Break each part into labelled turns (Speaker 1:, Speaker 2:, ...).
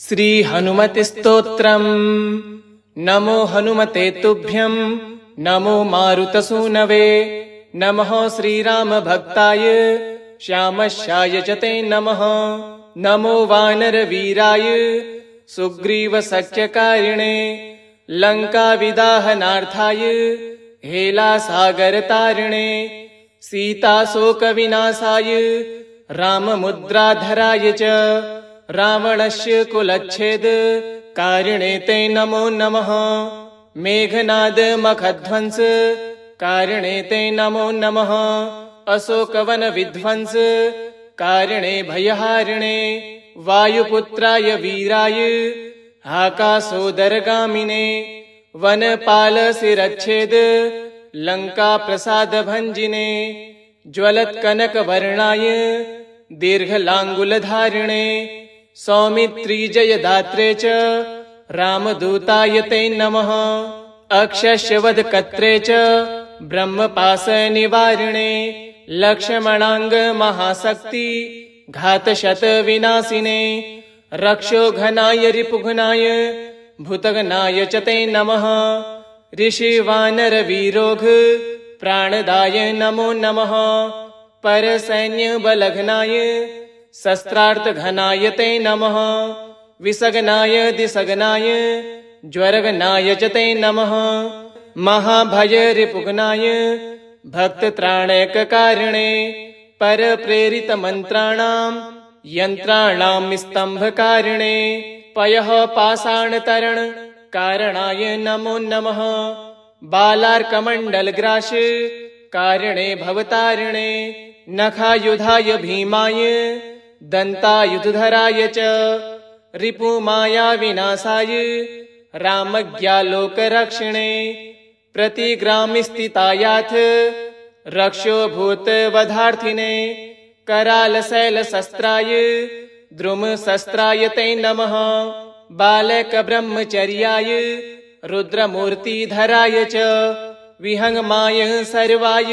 Speaker 1: श्री हनुमति स्तोत्रम्। नमो हनुमते तुभ्यं नमो मारुतसूनवे नमः श्रीराम भक्ताय श्यामशाय च ते नमः। नमो वानरवीराय सुग्रीव सख्यकारिणे लङ्काविदाहनार्थाय हेलासागरतारिणे सीताशोकविनाशाय राममुद्राधराय च रावणस्य कुलच्छेद कारिणे ते नमो नमः। मेघनाद मखध्वंस कारिणे ते नमो नमः। अशोकवन विध्वंस कारिणे भयहारिणे वायुपुत्राय वीराय आकाशोदरगामिने वनपाल शिरच्छेद लंका प्रसाद भंजिने ज्वलत्कनकवर्णाय दीर्घलांगुलधारिणे सौमित्री जयदात्रे च रामदूताय ते नमः। अक्षयवधकत्रे च ब्रह्मपाशनिवारिणे लक्ष्मणांग महाशक्ति घातशतविनाशिने रक्षोघनाय रिपुघ्नाय भूतघ्नाय च ते नमः। ऋषिवानरवीरोघ प्राणदाय नमो नमः। परसैन्यबलघ्नाय शस्त्रार्थघनाय ते नमः। विसगनाय दिसगनाय ज्वरघनाय च ते नमः। महाभयरिपुघ्नाय भक्तत्राणैककारिणे परप्रेरितमन्त्राणां यन्त्राणां स्तम्भकारिणे पयः पाषाणतरण कारणाय नमो नमः। बालार्कमण्डलग्रास कारिणे भवतारिणे नखायुधाय भीमाय दन्तायुधधराय च रिपुमायाविनाशाय रामज्ञालोकरक्षिणे प्रतिग्रामस्थितायाथ रक्षो भूतवधार्थिने करालशैलशस्त्राय द्रुमशस्त्राय ते नमः। बालकब्रह्मचर्याय रुद्रमूर्तिधराय च विहङ्गमाय सर्वाय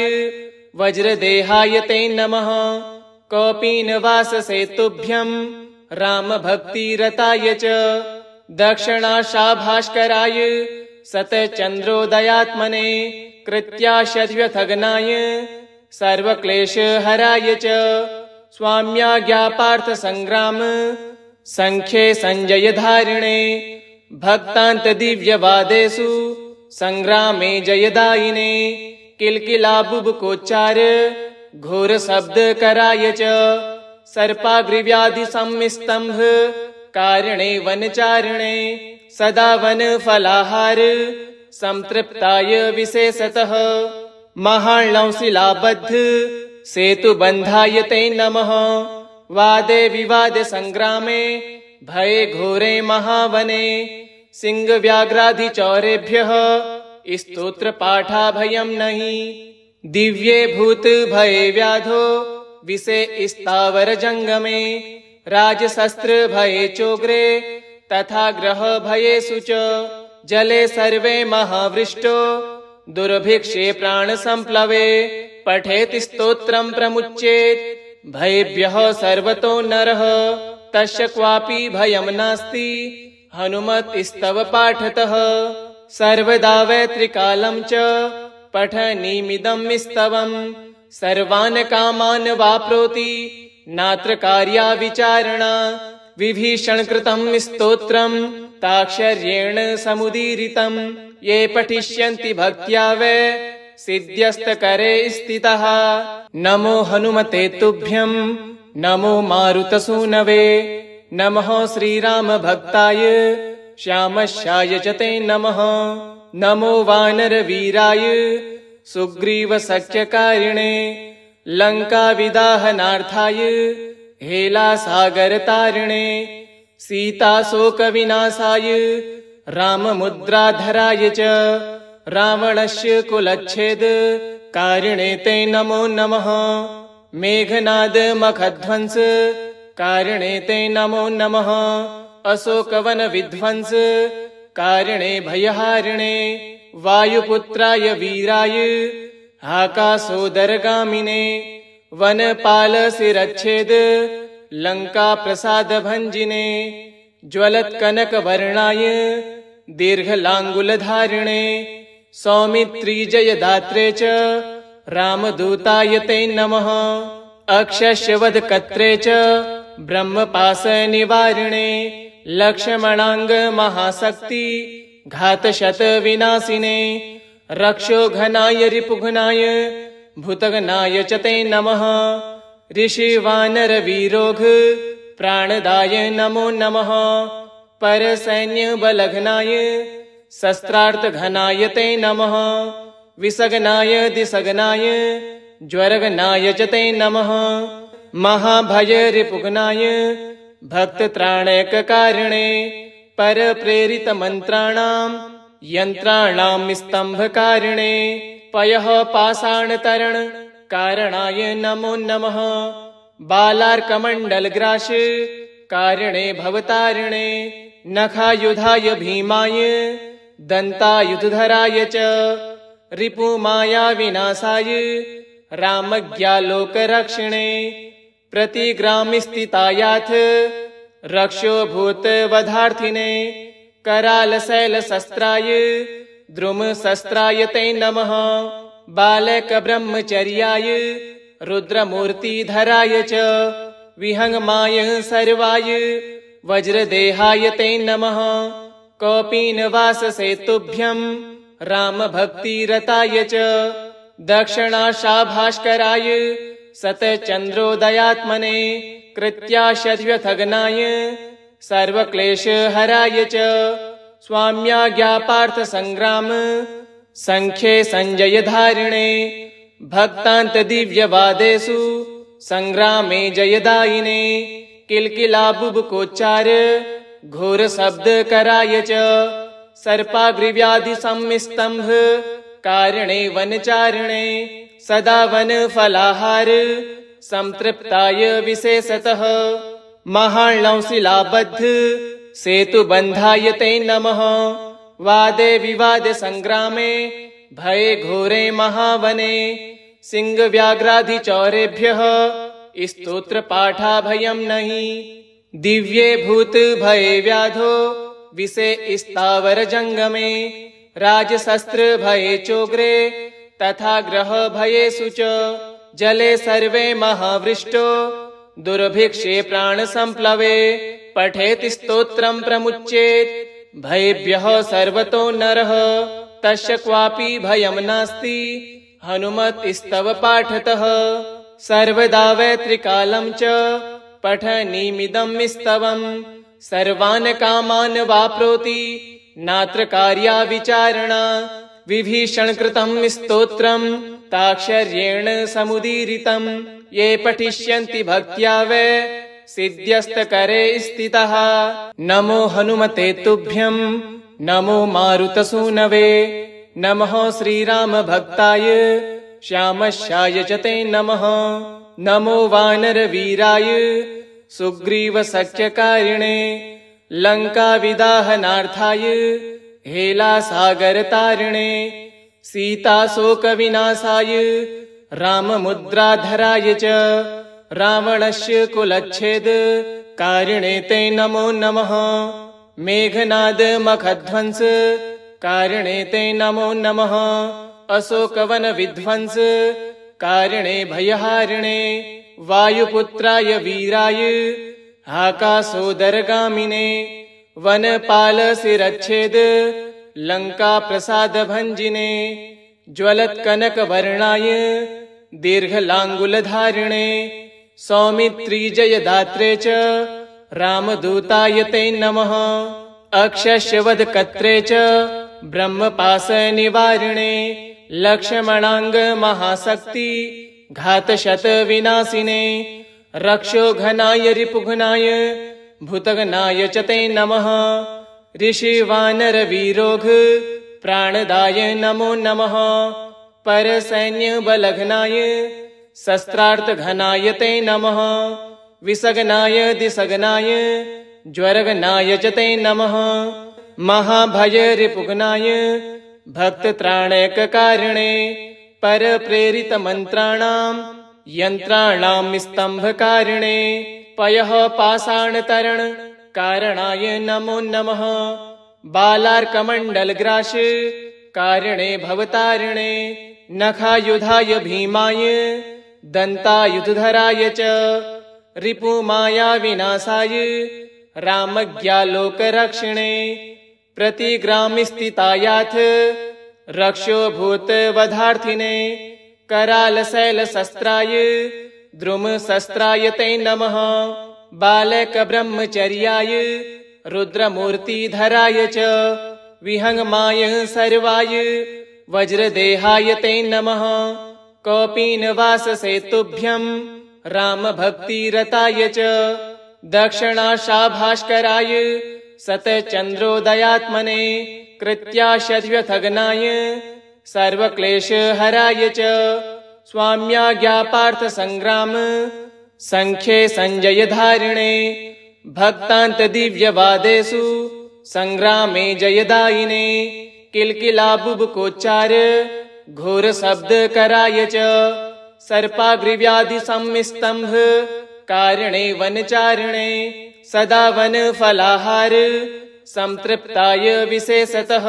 Speaker 1: वज्रदेहाय ते नमः। कौपीनवाससेतुभ्यं रामभक्तिरताय च दक्षिणाशाभास्कराय शतचन्द्रोदयात्मने कृत्याशद्व्यथग्नाय सर्वक्लेशहराय च स्वाम्याज्ञापार्थसङ्ग्राम सङ्ख्ये सञ्जयधारिणे भक्तान्तदिव्यवादेषु सङ्ग्रामे जयदायिने किल्किलाबुबुकोच्चार घोरशब्दकराय च सर्पाग्रिव्याधिसंस्तम्भ कारिणे वनचारिणे सदा वनफलाहार संतृप्ताय विशेषतः महार्णवशिलाबद्ध सेतुबन्धाय ते नमः। वादे विवादे संग्रामे भये घोरे महावने सिंहव्याघ्रादिचौरेभ्यः स्तोत्रपाठाभयं नहि। दिव्ये भूत भये व्याधो विषे स्थावरजङ्गमे राजशस्त्र भये चोग्रे तथा ग्रह भयेषु च जले सर्वे महावृष्टो दुर्भिक्षे प्राणसम्प्लवे पठेत् स्तोत्रं प्रमुच्येत् भयेभ्यः सर्वतो नरः तस्य क्वापि भयं नास्ति हनुमतस्तव पाठतः। सर्वदा वैत्रिकालं च पठनीमिदं स्तवं सर्वान् कामान् वाप्नोति नात्र कार्या विचारणा। विभीषणकृतं स्तोत्रं ताक्षर्येण समुदीरितं ये पठिष्यन्ति भक्त्या वै सिद्ध्यस्तकरे स्थितः। नमो हनुमते तुभ्यं नमो मारुतसूनवे नमः श्रीराम भक्ताय श्यामशाय च ते नमः। नमो वानरवीराय सुग्रीव सख्यकारिणे लङ्काविदाहनार्थाय हेलासागरतारिणे सीताशोकविनाशाय राममुद्राधराय च रावणस्य कुलच्छेद कारिणे ते नमो नमः। मेघनाद मखध्वंस कारिणे ते नमो नमः। अशोकवन विध्वंस कारिणे भयहारिणे वायुपुत्राय वीराय आकाशोदरगामिने वनपाल शिरच्छेद लंका प्रसाद भंजिने ज्वलत्कनकवर्णाय दीर्घलाङ्गुलधारिणे सौमित्रीजयदात्रे च रामदूताय ते नमः। अक्षस्यवधकत्रे च ब्रह्मपाशनिवारिणे लक्ष्मणाङ्गमहाशक्ति घातशतविनाशिने रक्षोघनाय रिपुघ्नाय भूतघ्नाय च ते नमः। ऋषिवानरवीरोघ प्राणदाय नमो नमः। परसैन्यबलघ्नाय शस्त्रार्थघनाय ते नमः। विसगनाय दिसगनाय ज्वरघनाय च ते नमः। महाभयरिपुघ्नाय भक्तत्राणैककारिणे परप्रेरितमन्त्राणां यन्त्राणां स्तम्भकारिणे पयः पाषाणतरण कारणाय नमो नमः। बालार्कमण्डलग्रास कारिणे भवतारिणे नखायुधाय भीमाय दन्तायुधधराय च रिपुमायाविनाशाय रामज्ञालोकरक्षिणे प्रतिग्रामस्थितायाथ रक्षो भूतवधार्थिने करालशैलशस्त्राय द्रुमशस्त्राय ते नमः। बालकब्रह्मचर्याय रुद्रमूर्तिधराय च विहङ्गमाय सर्वाय वज्रदेहाय ते नमः। कौपीनवाससेतुभ्यं रामभक्तिरताय च दक्षिणाशाभास्कराय शतचन्द्रोदयात्मने कृत्याशद्व्यथग्नाय सर्वक्लेशहराय च स्वाम्याज्ञापार्थसङ्ग्राम सङ्ख्ये सञ्जयधारिणे भक्तान्तदिव्यवादेषु सङ्ग्रामे जयदायिने किल्किलाबुबुकोच्चार घोरशब्दकराय च सर्पाग्रिव्याधिसंस्तम्भ कारिणे वनचारिणे सदा वनफलाहार संतृप्ताय विशेषतः महार्णवशिलाबद्ध सेतुबन्धाय ते नमः। वादे विवादे सङ्ग्रामे भये घोरे महावने सिंहव्याघ्रादिचौरेभ्यः स्तोत्रपाठाभयं नहि। दिव्ये भूत भये व्याधो विषे स्थावरजङ्गमे राजशस्त्र भये चोग्रे तथा ग्रह भयेषु च जले सर्वे महावृष्टो दुर्भिक्षे प्राणसम्प्लवे पठेत् स्तोत्रं प्रमुच्येत् भयेभ्यः सर्वतो नरः तस्य क्वापि भयं नास्ति हनुमत्स्तव पाठतः। सर्वदा वैत्रिकालं च पठनीमिदं स्तवं सर्वान् कामान् वाप्नोति नात्र कार्या विचारणा। विभीषणकृतं स्तोत्रं ताक्षर्येण समुदीरितं ये पठिष्यन्ति भक्त्या वै सिद्ध्यस्तकरे स्थितः। नमो हनुमते तुभ्यं नमो मारुतसूनवे नमः श्रीरामभक्ताय श्यामस्याय च ते नमः। नमो वानरवीराय सुग्रीवसख्यकारिणे लङ्काविदाहनार्थाय हेलासागरतारिणे सीताशोकविनाशाय राममुद्राधराय च रावणस्य कुलच्छेद कारिणे ते नमो नमः। मेघनादमखध्वंस कारिणे ते नमो नमः। अशोकवनविध्वंस कारिणे भयहारिणे वायुपुत्राय वीराय आकाशोदरगामिने वनपालशिरच्छेद लङ्काप्रसादभञ्जिने ज्वलत्कनकवर्णाय दीर्घलाङ्गुलधारिणे सौमित्रीजयदात्रे च रामदूताय ते नमः। अक्षस्यवधकत्रे च ब्रह्मपाशनिवारिणे लक्ष्मणाङ्गमहाशक्ति घातशतविनाशिने रक्षोघनाय रिपुघ्नाय भूतघ्नाय च ते नमः। ऋषिवानरवीरोघ प्राणदाय नमो नमः। परसैन्यबलघ्नाय शस्त्रार्थघनाय ते नमः। विसगनाय दिसगनाय ज्वरघनाय च ते नमः। महाभयरिपुघ्नाय भक्तत्राणैककारिणे परप्रेरितमन्त्राणां यन्त्राणां स्तम्भकारिणे पयः पाषाणतरण कारणाय नमो नमः। बालार्कमण्डलग्रास कारिणे भवतारिणे नखायुधाय भीमाय दन्तायुधधराय च रिपुमाया विनाशाय रामज्ञालोकरक्षिणे प्रतिग्रामस्थितायाथ रक्षोभूतवधार्थिने करालशैलशस्त्राय द्रुमशस्त्राय ते नमः। बालकब्रह्मचर्याय रुद्रमूर्तिधराय च विहङ्गमाय सर्वाय वज्रदेहाय ते नमः। कौपीनवाससेतुभ्यं रामभक्तिरताय च दक्षिणाशाभास्कराय सतचन्द्रोदयात्मने कृत्याशद्व्यथगनाय सर्वक्लेशहराय च स्वाम्याज्ञापार्थसङ्ग्राम सङ्ख्ये सञ्जयधारिणे भक्तान्तदिव्यवादेषु सङ्ग्रामे जयदायिने किल्किलाबुबुकोच्चार घोरशब्दकराय च सर्पाग्रिव्याधिसंस्तम्भ कारिणे वनचारिणे सदा वनफलाहार संतृप्ताय विशेषतः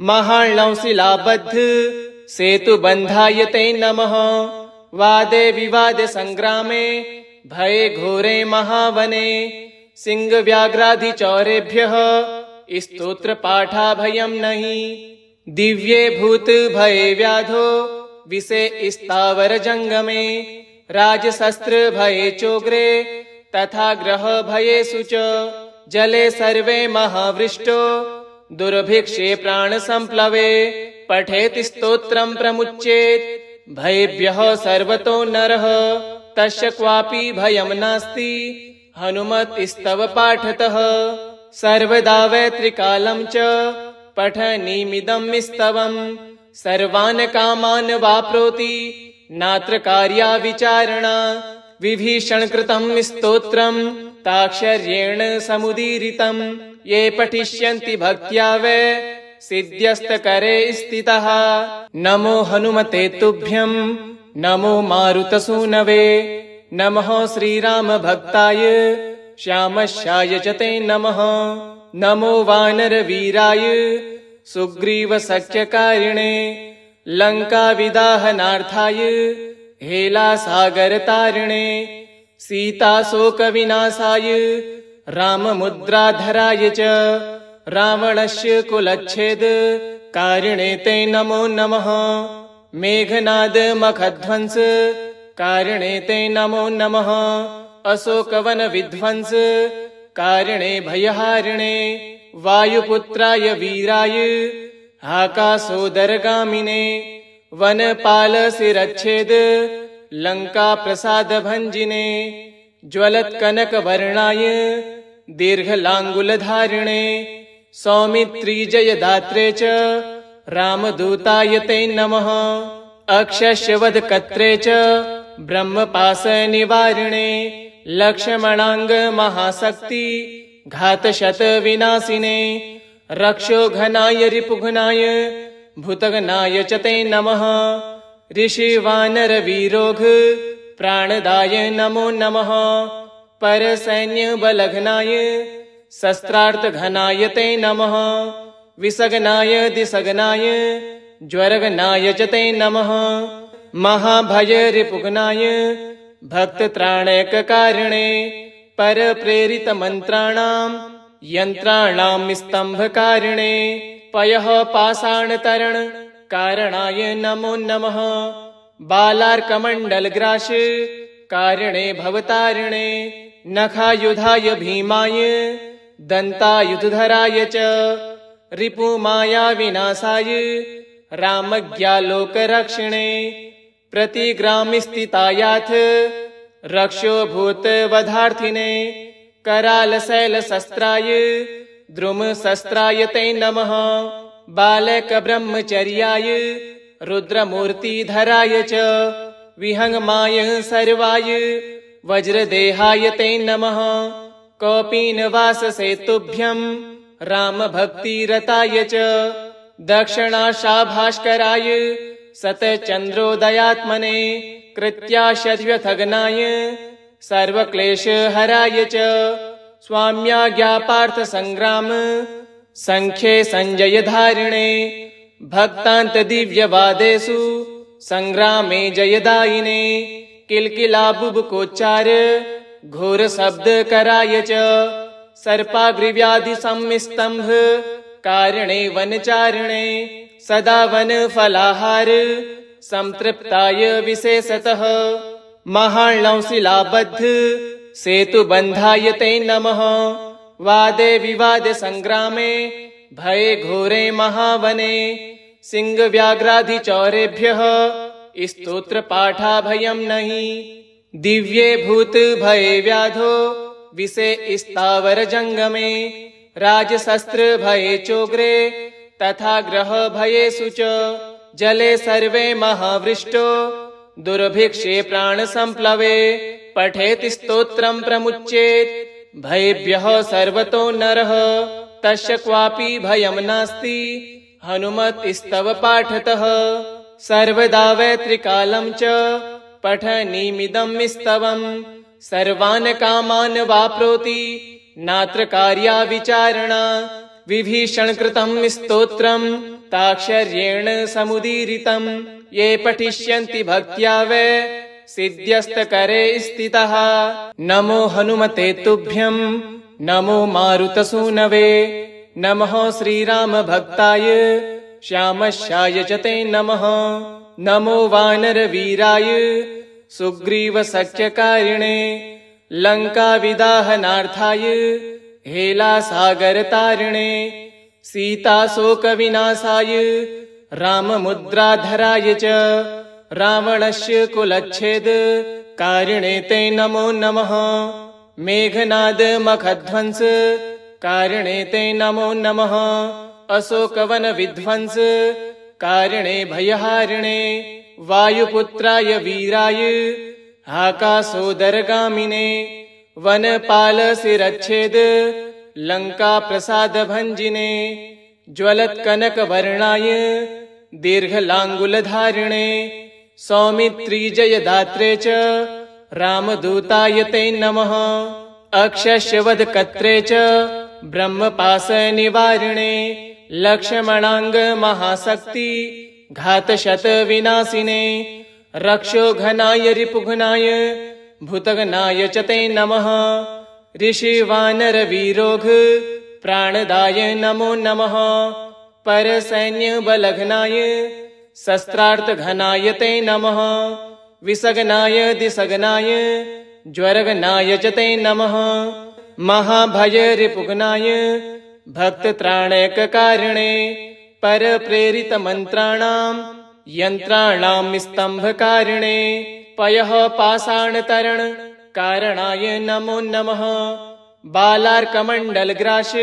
Speaker 1: महार्णवशिलाबद्ध सेतुबन्धाय ते नमः। वादे विवादे सङ्ग्रामे भये घोरे महावने सिंहव्याघ्रादिचौरेभ्यः स्तोत्रपाठाभयं नहि। दिव्ये भूत भये व्याधो विषे स्थावर जंगमे राजशस्त्र भये चोग्रे तथा ग्रह भयेषु च जले सर्वे महावृष्टो दुर्भिक्षे प्राण संप्लवे पठेत् स्तोत्रं प्रमुच्येत् भयेभ्यः सर्वतो नरः तस्य क्वापि भयं नास्ति हनुमत्स्तव पाठतः। सर्वदा वै त्रिकालं च पठनीमिदं स्तवम् सर्वान् कामान् वाप्नोति नात्र कार्या विचारणा। विभीषणकृतं स्तोत्रं ताक्षर्येण समुदीरितं ये पठिष्यन्ति भक्त्या वै सिद्ध्यस्तकरे स्थितः। नमो हनुमते तुभ्यं नमो मारुतसूनवे नमः श्रीरामभक्ताय श्यामस्याय च ते नमः। नमो वानरवीराय सुग्रीवसख्यकारिणे लङ्काविदाहनार्थाय हेलासागरतारिणे सीताशोकविनाशाय राममुद्राधराय च रावणस्य कुलच्छेद कारिणे ते नमो नमः। मेघनादमखध्वंस कारिणे ते नमो नमः। अशोकवनविध्वंस कारिणे भयहारिणे वायुपुत्राय वीराय आकाशोदरगामिने वनपालशिरच्छेद लङ्काप्रसादभञ्जिने ज्वलत्कनकवर्णाय दीर्घलाङ्गुलधारिणे सौमित्रीजयदात्रे च रामदूताय ते नमः। अक्षयवधकर्त्रे च ब्रह्मपाशनिवारिणे लक्ष्मणाङ्गमहाशक्ति घातशतविनाशिने रक्षोघनाय रिपुघ्नाय भूतघ्नाय च ते नमः। ऋषिवानरवीरोघ प्राणदाय नमो नमः। परसैन्यबलघ्नाय शस्त्रार्थघनाय ते नमः। विसगनाय दिसगनाय ज्वरघनाय च ते नमः। महाभयरिपुघ्नाय भक्तत्राणैककारिणे परप्रेरितमन्त्राणां यन्त्राणां स्तम्भकारिणे पयः पाषाणतरण कारणाय नमो नमः। बालार्कमण्डलग्रास कारिणे भवतारिणे नखायुधाय भीमाय दन्तायुधधराय च रिपुमाया विनाशाय रामज्ञालोकरक्षिणे प्रतिग्रामस्थितायाथ रक्षोभूतवधार्थिने करालशैलशस्त्राय द्रुमशस्त्राय ते नमः। बालकब्रह्मचर्याय रुद्रमूर्तिधराय च विहङ्गमाय सर्वाय वज्रदेहाय ते नमः। कौपीनवाससेतुभ्यं रामभक्तिरताय च दक्षिणाशाभास्कराय सतचन्द्रोदयात्मने कृत्याशद्व्यथगनाय सर्वक्लेशहराय च स्वाम्याज्ञापार्थ संग्राम संख्ये संजय धारिणे भक्तांत दिव्यवादेषु संग्रामे जयदायिने किलकिला बुबकोच्चार घोर शब्द कराय च सर्पाग्रिव्याधि सम्मिस्तंभ कारणे वनचारिणे सदा वन फलाहार संतृप्ताय विशेषतः महालंशिलाबद्ध सेतुबन्धाय ते नमः वादे विवादे संग्रामे भये घोरे महावने सिंहव्याघ्रादिचौरेभ्यः स्तोत्रपाठाभयं नहि दिव्ये भूत भये व्याधो विषे स्थावर जंगमे राजशस्त्र भये चोग्रे तथा ग्रह भयेषु च जले सर्वे महावृष्टो दुर्भिक्षे प्राण संप्लवे पठेत स्तोत्रं प्रमुच्येत भयेभ्यः सर्वतो नरः तस्य क्वापि भयं नास्ति हनुमत स्तव पाठतः सर्वदा वै त्रिकालं च पठनीमिदं स्तवम् सर्वान् कामान् वाप्नोति नात्र कार्या विचारणा विभीषण कृतं स्तोत्रं ताक्षर्येण समुदीरितं ये पठिष्यन्ति भक्त्या वै सिद्ध्यस्तकरे स्थितः नमो हनुमते तुभ्यं नमो मारुतसूनवे नमः श्रीराम भक्ताय श्यामस्याय च ते नमः नमो वानरवीराय सुग्रीव सख्यकारिणे लंका विदाहनार्थाय हेलासागरतारिणे सीताशोक विनाशाय राममुद्राधराय च रावणस्य कुलच्छेद कारिणे ते नमो नमः मेघनाद मखध्वंस कारिणे ते नमो नमः अशोकवन विध्वंस कारिणे भयहारिणे वायुपुत्राय वीराय आकाशोदरगामिने वनपाल शिरच्छेद लंका प्रसाद भंजिने ज्वलत कनक वर्णाय दीर्घलांगुलधारिणे सौमित्री जयदात्रे च रामदूताय ते नमः अक्षयवध कत्रे च ब्रह्मपाश निवारिणे लक्ष्मणांग महाशक्ति घातशत विनाशिने रक्षो घनाय रिपुघ्नाय भूतगनाय च ते नमः ऋषिवानर वीरोघ प्राणदाय नमो नमः परसैन्य बलघनाय शस्त्रार्थ घनाय ते नमः विसगनाय दिसगनाय ज्वरगनाय च ते नमः महाभय रिपुघ्नाय भक्त त्राणैककारिणे पर प्रेरित मंत्राणां यंत्राणां स्तंभकारिणे पयः पाषाण तरण कारणाय नमो नमः बालार्कमण्डलग्रास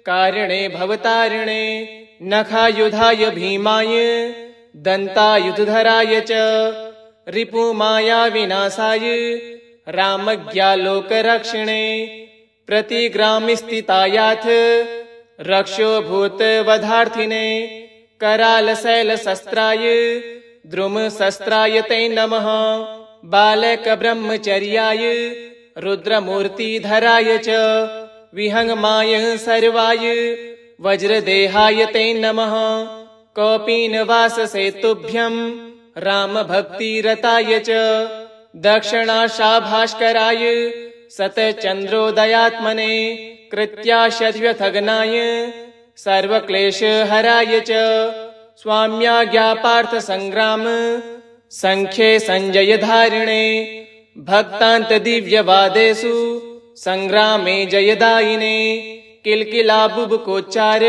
Speaker 1: कारिणे भवतारिणे नखायुधाय भीमाय दन्तायुधधराय च रिपुमाया विनाशाय रामज्ञालोकरक्षिणे प्रतिग्रामस्थितायाथ रक्षो भूतवधार्थिने करालशैलशस्त्राय द्रुमशस्त्राय ते नमः बालक ब्रह्मचर्याय रुद्रमूर्तिधराय च विहंगमाय सर्वाय वज्रदेहाय ते नमः कौपीनवाससेतुभ्यं रामभक्तिरताय च दक्षिणाशाभास्कराय सतचन्द्रोदयात्मने कृत्याशद्व्यथगनाय सर्वक्लेशहराय च स्वाम्याज्ञापार्थ संग्राम संख्ये संजयधारिणे भक्तांत दिव्यवादेषु संग्रामे जयदायिने किलकिला बुबकोच्चार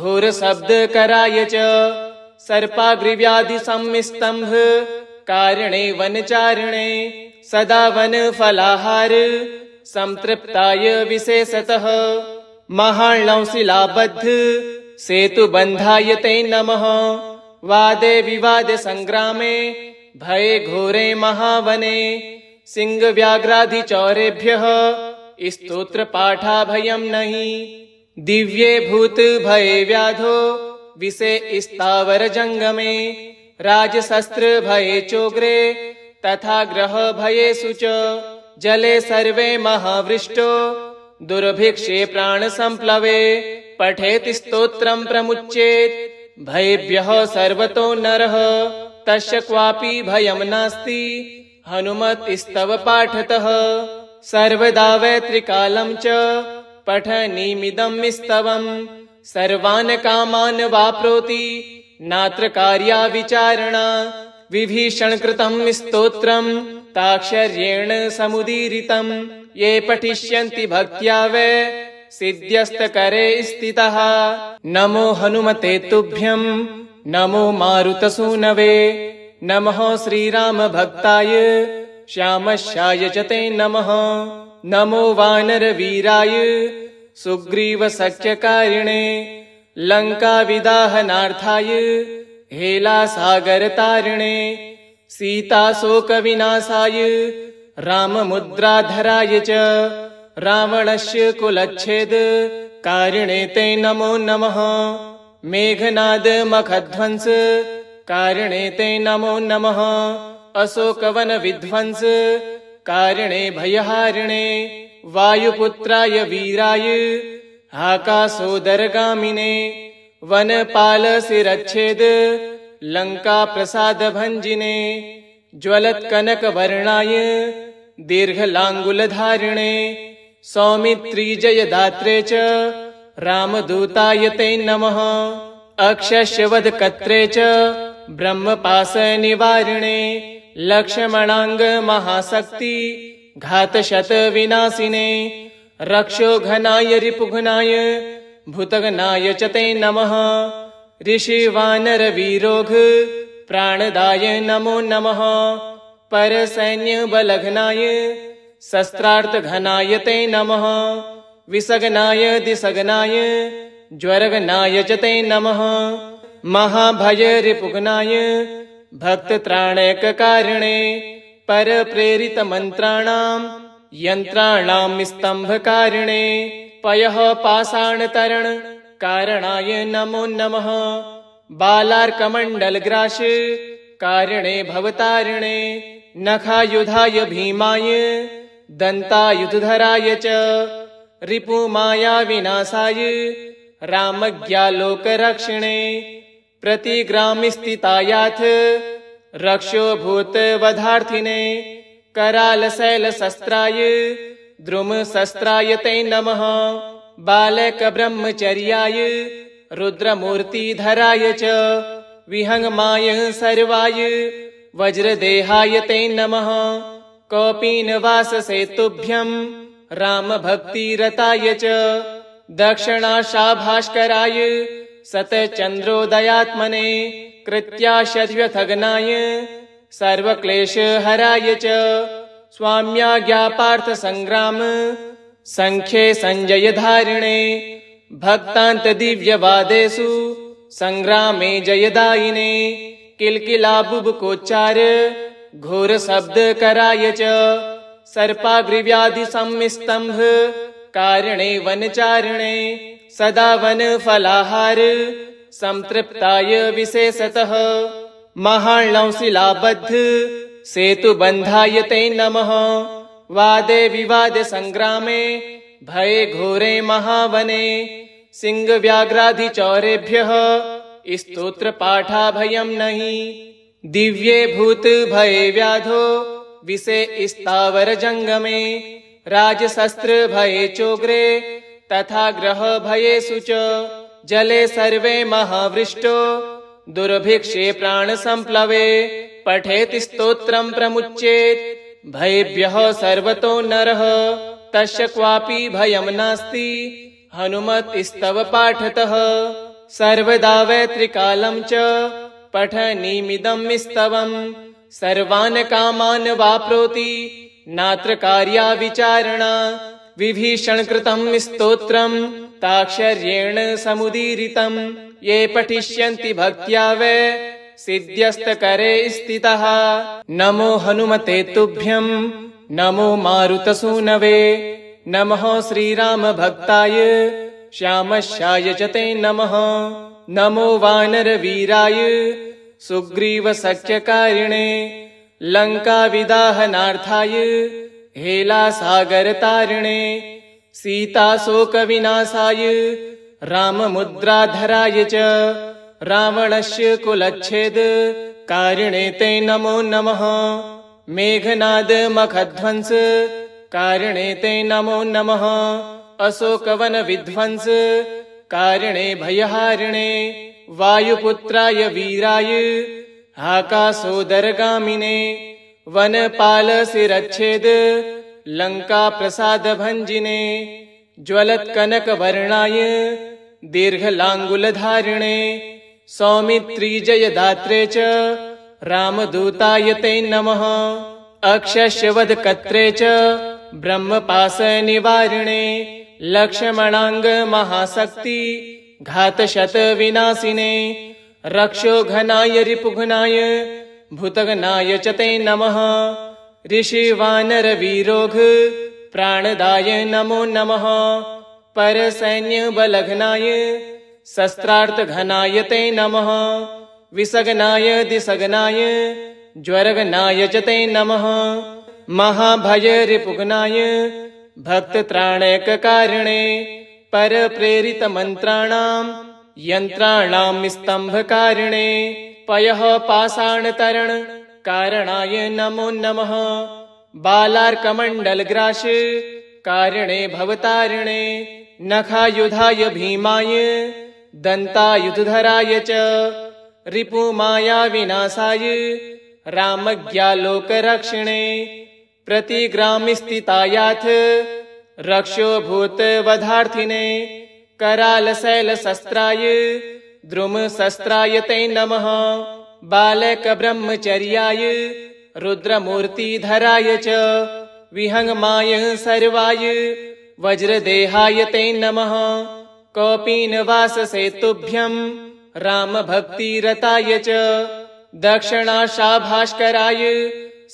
Speaker 1: घोर शब्द कराय च सर्पाग्रिव्याधि सम्मिस्तंभ कारिणे वनचारिणे सदा वन फलाहार संतृप्ताय विशेषतः महालंशिलाबद्ध सेतुबन्धाय ते नमः वादे विवादे संग्रामे भये घोरे महावने सिंहव्याघ्रादिचौरेभ्यः स्तोत्रपाठाभयं नहि दिव्ये भूत भये व्याधो विषे स्थावर जंगमे राजशस्त्र भये चोग्रे तथा ग्रह भयेषु च जले सर्वे महावृष्टो दुर्भिक्षे प्राणसंप्लवे पठेति स्तोत्रं प्रमुच्येत् भयेभ्यः सर्वतो नरः तस्य क्वापि भयं नास्ति हनुमतस्तव पाठतः सर्वदा वै त्रिकालं च पठनीमिदं स्तवं सर्वान् कामान् वाप्नोति नात्र कार्या विचारणा विभीषणकृतं स्तोत्रं ताक्षर्येण समुदीरितं ये पठिष्यन्ति भक्त्या वै सिद्ध्यस्तकरे स्थितः नमो हनुमते तुभ्यं नमो मारुतसूनवे नमः श्रीरामभक्ताय श्यामस्याय च ते नमः नमो वानरवीराय सुग्रीवसख्यकारिणे लङ्काविदाहनार्थाय हेलासागरतारिणे सीताशोकविनाशाय राममुद्राधराय च रावणस्य कुलच्छेद कारिणे ते नमो नमः मेघनादमखध्वंस कारिणे ते नमो नमः अशोकवनविध्वंस कारिणे भयहारिणे वायुपुत्राय वीराय आकाशोदरगामिने वनपालशिरच्छेद लङ्काप्रसादभञ्जिने ज्वलत्कनकवर्णाय दीर्घलाङ्गुलधारिणे सौमित्रीजयदात्रे च रामदूताय ते नमः अक्षयवधकर्त्रे च ब्रह्मपाशनिवारिणे लक्ष्मणाङ्गमहाशक्ति घातशतविनाशिने रक्षोघनाय रिपुघ्नाय भूतघ्नाय च ते नमः ऋषिवानरवीरोघ प्राणदाय नमो नमः परसैन्यबलघ्नाय शस्त्रार्थघनाय ते नमः विसघ्नाय दिसघ्नाय ज्वरघ्नाय च ते नमः महाभयरिपुघ्नाय भक्तत्राणैककारिणे परप्रेरितमन्त्राणां यन्त्राणां स्तम्भकारिणे पयः पाषाणतरण कारणाय नमो नमः बालार्कमण्डलग्रास कारिणे भवतारिणे नखायुधाय भीमाय दन्तायुधधराय च रिपुमायाविनाशाय रामज्ञालोकरक्षिणे प्रतिग्रामस्थितायाथ रक्षोभूतवधार्थिने करालशैलशस्त्राय द्रुमशस्त्राय ते नमः बालकब्रह्मचर्याय रुद्रमूर्तिधराय च विहङ्गमाय सर्वाय वज्रदेहाय ते नमः कौपीनवाससेतुभ्यं रामभक्तिरताय च दक्षिणाशाभास्कराय शतचन्द्रोदयात्मने कृत्याशद्व्यथग्नाय सर्वक्लेशहराय च स्वाम्याज्ञापार्थसङ्ग्राम सङ्ख्ये सञ्जयधारिणे भक्तान्तदिव्यवादेषु सङ्ग्रामे जयदायिने किल्किलाबुबुकोच्चार घोरशब्दकराय च सर्पाग्रिव्याधिसंस्तम्भ कारिणे वनचारिणे सदा वनफलाहार संतृप्ताय विशेषतः महार्णवशिलाबद्ध सेतुबन्धाय ते नमः वादे विवादे संग्रामे भये घोरे महावने सिंहव्याघ्रादिचौरेभ्यः स्तोत्रपाठाभयं नहि दिव्ये भूत भये व्याधो विषे स्थावर जंगमे राजशस्त्र भये चोग्रे तथा ग्रह भयेषु च जले सर्वे महावृष्टो दुर्भिक्षे प्राणसंप्लवे पठेति स्तोत्रं प्रमुच्येत् भयेभ्यः सर्वतो नरः तस्य क्वापि भयं नास्ति हनुमतस्तव पाठतः सर्वदा वै त्रिकालं च पठनीमिदं स्तवं सर्वान् कामान् वाप्नोति नात्र कार्या विचारणा विभीषणकृतं स्तोत्रं ताक्षर्येण समुदीरितं ये पठिष्यन्ति भक्त्या वै सिद्ध्यस्तकरे स्थितः नमो हनुमते तुभ्यं नमो मारुतसूनवे नमः श्रीरामभक्ताय श्यामस्याय च ते नमः नमो वानरवीराय सुग्रीवसख्यकारिणे लङ्काविदाहनार्थाय हेलासागरतारिणे सीताशोकविनाशाय राममुद्राधराय च रावणस्य कुलच्छेदकारिणे ते नमो नमः। मेघनादमखध्वंसकारिणे ते नमो नमः। अशोकवनविध्वंसकारिणे भयहारिणे वायुपुत्राय वीराय आकाशोदरगामिने वनपालशिरच्छेद लङ्काप्रसादभञ्जिने ज्वलत्कनकवर्णाय दीर्घलाङ्गुलधारिणे सौमित्रीजयदात्रे च रामदूताय ते नमः। अक्षयवधकर्त्रे च ब्रह्मपाशनिवारिणे लक्ष्मणाङ्गमहाशक्ति घातशतविनाशिने रक्षोघनाय रिपुघ्नाय भूतघ्नाय च ते नमः। ऋषिवानरवीरोघ प्राणदाय नमो नमः। परसैन्यबलघ्नाय शस्त्रार्थघनाय ते नमः। विसगनाय दिसगनाय ज्वरघनाय च ते नमः। महाभयरिपुघ्नाय भक्तत्राणैककारिणे परप्रेरितमन्त्राणां यन्त्राणां स्तम्भकारिणे पयः पाषाणतरणकारणाय नमो नमः। बालार्कमण्डलग्रासकारिणे भवतारिणे नखायुधाय भीमाय दन्तायुधधराय च रिपुमायाविनाशाय रामज्ञालोकरक्षिणे प्रतिग्रामस्थितायाथ रक्षोभूतवधार्थिने करालशैलशस्त्राय द्रुमशस्त्राय ते नमः। बालकब्रह्मचर्याय रुद्रमूर्तिधराय च विहङ्गमाय सर्वाय वज्रदेहाय ते नमः। कौपीनवाससेतुभ्यं रामभक्तिरताय च दक्षिणाशाभास्कराय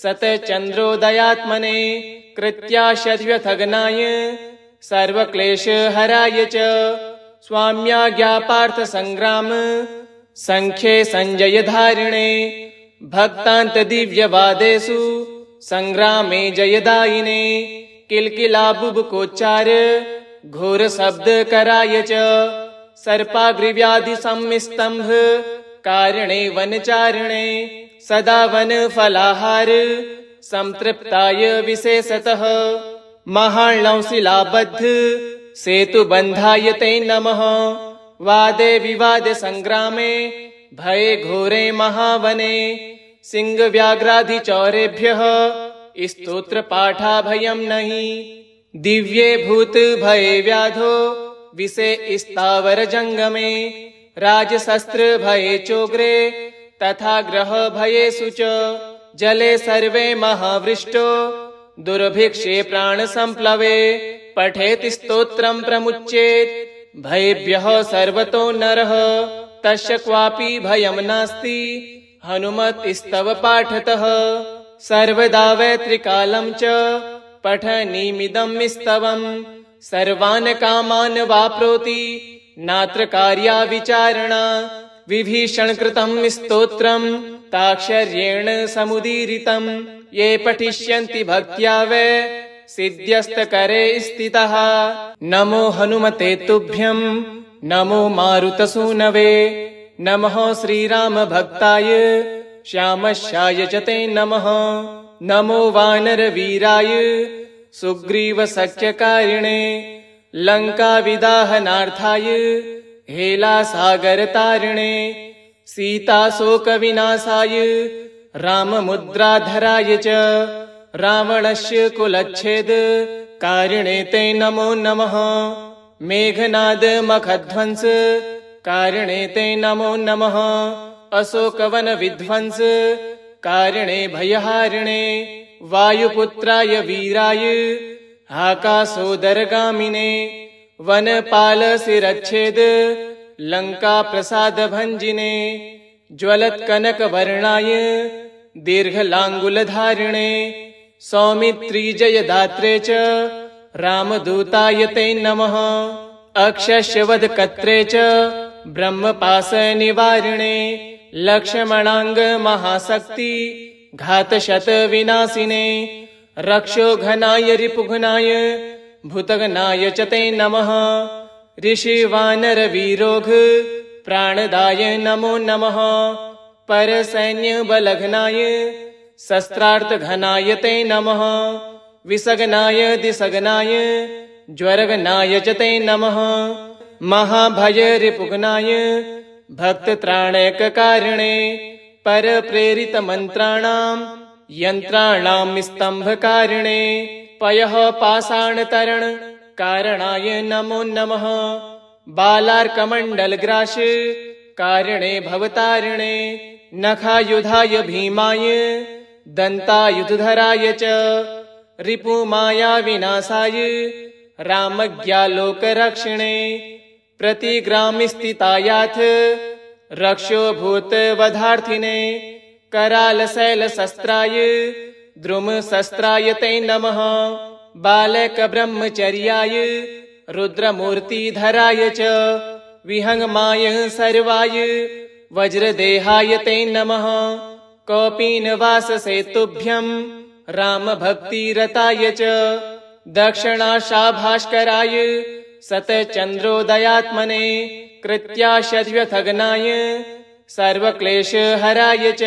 Speaker 1: शतचन्द्रोदयात्मने कृत्याशद्व्यथग्नाय सर्वक्लेशहराय च स्वाम्याज्ञापार्थसङ्ग्राम सङ्ख्ये सञ्जयधारिणे भक्तान्तदिव्यवादेषु सङ्ग्रामे जयदायिने किल्किलाबुबुकोच्चार घोरशब्दकराय च सर्पाग्रिव्याधिसंस्तम्भ कारिणे वनचारिणे सदा वनफलाहार संतृप्ताय विशेषतः महार्णवशिलाबद्ध सेतुबन्धाय ते नमः। वादे विवादे संग्रामे भये घोरे महावने सिंहव्याघ्रादिचौरेभ्यः स्तोत्रपाठाभयं नहि। दिव्ये भूत भये व्याधो विषे स्थावरजङ्गमे राजशस्त्र भये चोग्रे तथा ग्रह भयेषु च जले सर्वे महावृष्टो दुर्भिक्षे प्राणसम्प्लवे पठेत् स्तोत्रं प्रमुच्येत् भयेभ्यः सर्वतो नरः तस्य क्वापि भयं नास्ति हनुमतस्तव पाठतः। सर्वदा वैत्रिकालं च पठनीमिदं स्तवं सर्वान् कामान् वाप्नोति नात्र कार्या विचारणा। विभीषणकृतं स्तोत्रं ताक्षर्येण समुदीरितं ये पठिष्यन्ति भक्त्या वै सिद्ध्यस्तकरे स्थितः। नमो हनुमते तुभ्यं नमो मारुतसूनवे नमः श्रीरामभक्ताय श्यामस्याय च ते नमः। नमो वानरवीराय सुग्रीवसख्यकारिणे लङ्काविदाहनार्थाय हेलासागरतारिणे सीताशोकविनाशाय राममुद्राधराय च रावणस्य कुलच्छेदकारिणे ते नमो नमः। मेघनादमखध्वंसकारिणे ते नमो नमः। अशोकवनविध्वंसकारिणे भयहारिणे वायुपुत्राय वीराय आकाशोदरगामिने वनपालशिरच्छेद लङ्काप्रसादभञ्जिने ज्वलत्कनकवर्णाय दीर्घलाङ्गुलधारिणे सौमित्रीजयदात्रे च रामदूताय ते नमः। अक्षयवधकर्त्रे च ब्रह्मपाशनिवारिणे लक्ष्मणाङ्गमहाशक्ति घातशतविनाशिने रक्षोघनाय रिपुघ्नाय भूतगणाय च ते नमः ऋषिवानरवीरोघ प्राणदाय नमो नमः परसैन्यबलघनाय शस्त्रार्थघनाय ते नमः विसगनाय दिसगनाय ज्वरगनाय च ते नमः महाभयरिपुघ्नाय भक्तत्राणैककारिणे परप्रेरितमन्त्राणां यन्त्राणां स्तम्भकारिणे पयः पाषाणतरण कारणाय नमो नमः बालार्कमण्डलग्रास कारिणे भवतारिणे नखायुधाय भीमाय दन्तायुधधराय च रिपुमायाविनाशाय रामज्ञालोकरक्षिणे प्रतिग्रामस्थितायाथ रक्षोभूतवधार्थिने करालशैलशस्त्राय द्रुमशस्त्राय ते नमः बालकब्रह्मचर्याय रुद्रमूर्तिधराय च विहङ्गमाय सर्वाय वज्रदेहाय ते नमः कौपीनवाससेतुभ्यं रामभक्तिरताय च दक्षिणाशाभास्कराय सतचन्द्रोदयात्मने कृत्याशद्व्यथगनाय सर्वक्लेशहराय च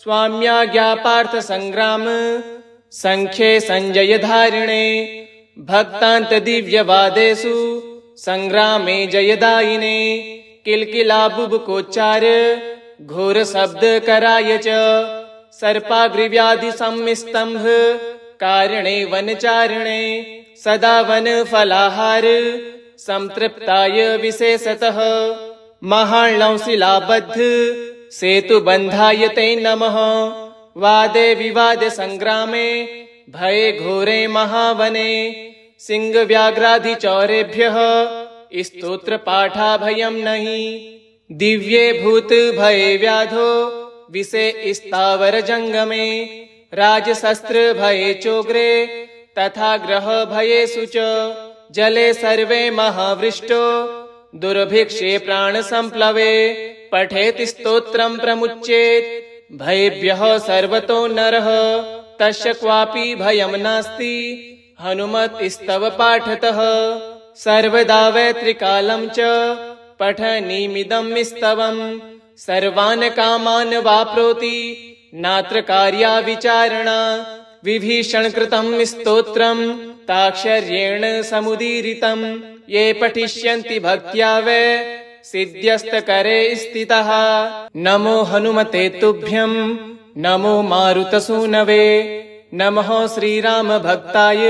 Speaker 1: स्वाम्याज्ञापार्थसङ्ग्राम सङ्ख्ये सञ्जयधारिणे भक्तान्तदिव्यवादेषु सङ्ग्रामे जयदायिने किल्किलाबुबुकोच्चार घोरशब्दकराय च सर्पाग्रिव्याधिसंस्तम्भ कारिणे वनचारिणे सदा वनफलाहार संतृप्ताय विशेषतः महार्णवशिलाबद्ध सेतुबन्धाय ते नमः वादे विवादे संग्रामे भये घोरे महावने सिंहव्याघ्रादिचौरेभ्यः स्तोत्रपाठाभयं नहि दिव्ये भूत भये व्याधो विषे स्थावर जंगमे राजशस्त्र भये चोग्रे तथा ग्रह भयेषु च जले सर्वे महावृष्टो दुर्भिक्षे प्राण संप्लवे पठेत स्तोत्रं प्रमुच्येत भयेभ्यः सर्वतो नरः तस्य क्वापि भयं नास्ति हनुमत्स्तव पाठतः सर्वदा वै त्रिकालं च पठनीमिदं स्तवम् सर्वान् कामान् वाप्नोति नात्र कार्या विचारणा विभीषणकृतं स्तोत्रं ताक्षर्येण समुदीरितं ये पठिष्यन्ति भक्त्या वै सिद्ध्यस्तकरे स्थितः नमो हनुमते तुभ्यं नमो मारुतसूनवे नमः श्रीरामभक्ताय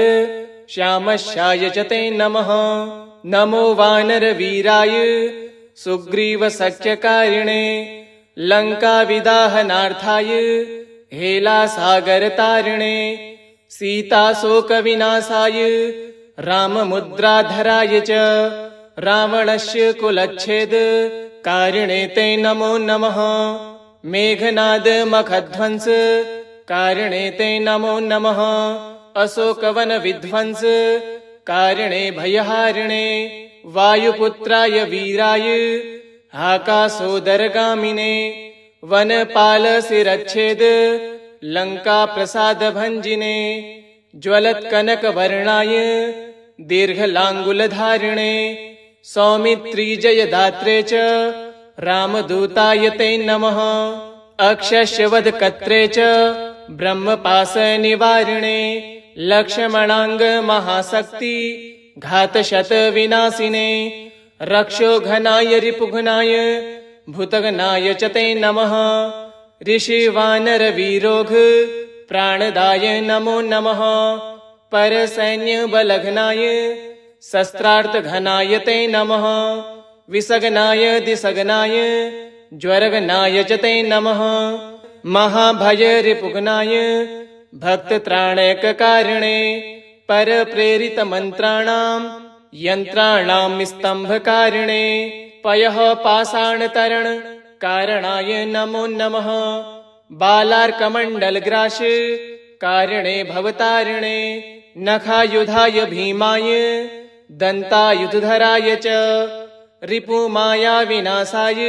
Speaker 1: श्यामस्याय च ते नमः नमो वानरवीराय सुग्रीवसख्यकारिणे लङ्काविदाहनार्थाय हेलासागरतारिणे सीताशोकविनाशाय राममुद्राधराय च रावणस्य कुलच्छेद कारिणे ते नमो नमः मेघनादमखध्वंस कारिणे ते नमो नमः अशोकवनविध्वंस कारिणे भयहारिणे वायुपुत्राय वीराय आकाशोदरगामिने वनपालशिरच्छेद लङ्काप्रसादभञ्जिने ज्वलत्कनकवर्णाय दीर्घलाङ्गुलधारिणे सौमित्रीजयदात्रे च रामदूताय ते नमः अक्षयवधकर्त्रे च ब्रह्मपाशनिवारिणे लक्ष्मणाङ्गमहाशक्ति घातशतविनाशिने रक्षोघनाय रिपुघ्नाय भूतगणाय च ते नमः ऋषिवानरवीरोघ प्राणदाय नमो नमः परसैन्यबलघनाय शस्त्रार्थघनाय ते नमः विसगनाय दिसगनाय ज्वरगनाय च ते नमः महाभयरिपुघ्नाय भक्तत्राणैककारिणे परप्रेरितमन्त्राणां यन्त्राणां स्तम्भकारिणे पयः पाषाणतरण कारणाय नमो नमः बालार्कमण्डलग्रास कारिणे भवतारिणे नखायुधाय भीमाय दन्तायुधधराय च रिपुमायाविनाशाय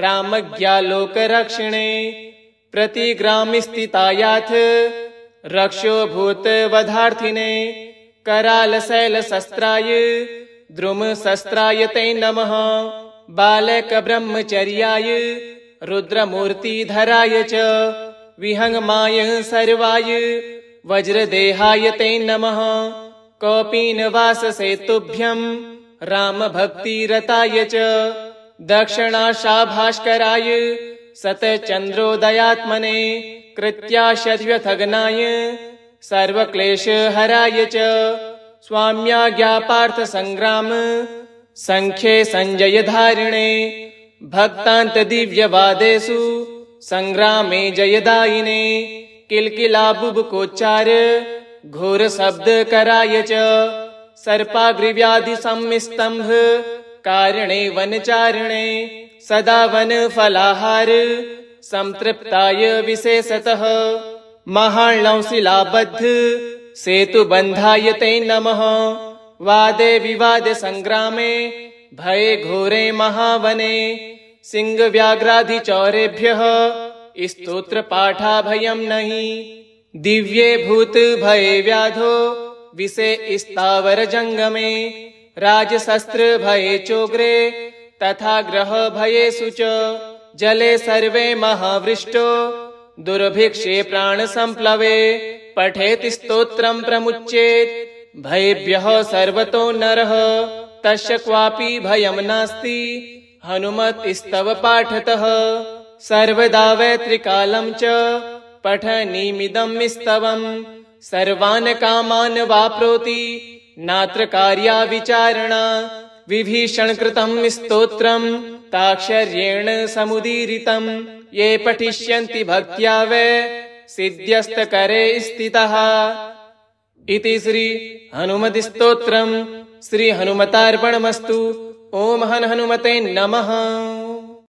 Speaker 1: रामज्ञालोकरक्षिणे प्रतिग्रामस्थितायाथ रक्षोभूतवधार्थिने करालशैलशस्त्राय द्रुमशस्त्राय ते नमः। बालकब्रह्मचर्याय रुद्रमूर्तिधराय च विहंगमाय सर्वाय वज्रदेहाय ते नमः। कौपीनवाससेतुभ्यं रामभक्तिरताय च दक्षिणाशाभास्कराय सतचन्द्रोदयात्मने कृत्याशद्व्यथगनाय सर्वक्लेशहराय च स्वाम्याज्ञापार्थसङ्ग्राम सङ्ख्ये सञ्जयधारिणे भक्तान्तदिव्यवादेषु सङ्ग्रामे जयदायिने किल्किलाबुबुकोच्चार घोरशब्दकराय च सर्पाग्रिव्याधिसंस्तम्भ कारिणे वनचारिणे सदा वनफलाहार संतृप्ताय विशेषतः महार्णवशिलाबद्ध सेतुबन्धाय ते नमः। वादे विवादे संग्रामे भये घोरे महावने सिंहव्याघ्रादिचौरेभ्यः स्तोत्रपाठाभयं नहि। दिव्ये भूत भये व्याधो विषे स्थावर जंगमे राजशस्त्र भये चोग्रे तथा ग्रह भयेषु च जले सर्वे महावृष्टो दुर्भिक्षे प्राण संप्लवे पठेत् स्तोत्रं प्रमुच्येत् भयेभ्यः सर्वतो नरः तस्य क्वापि भयं नास्ति हनुमत्स्तव पाठतः। सर्वदा वैत्रिकालं च पठनीमिदं स्तवं सर्वान् कामान् वाप्नोति नात्र कार्या विचारणा। विभीषणकृतं स्तोत्रं ताक्षर्येण समुदीरितं ये पठिष्यन्ति भक्त्या वै सिद्ध्यस्तकरे स्थितः। इति श्री हनुमद्स्तोत्रम् श्री हनुमतार्पणमस्तु। ओम हनुमते नमः।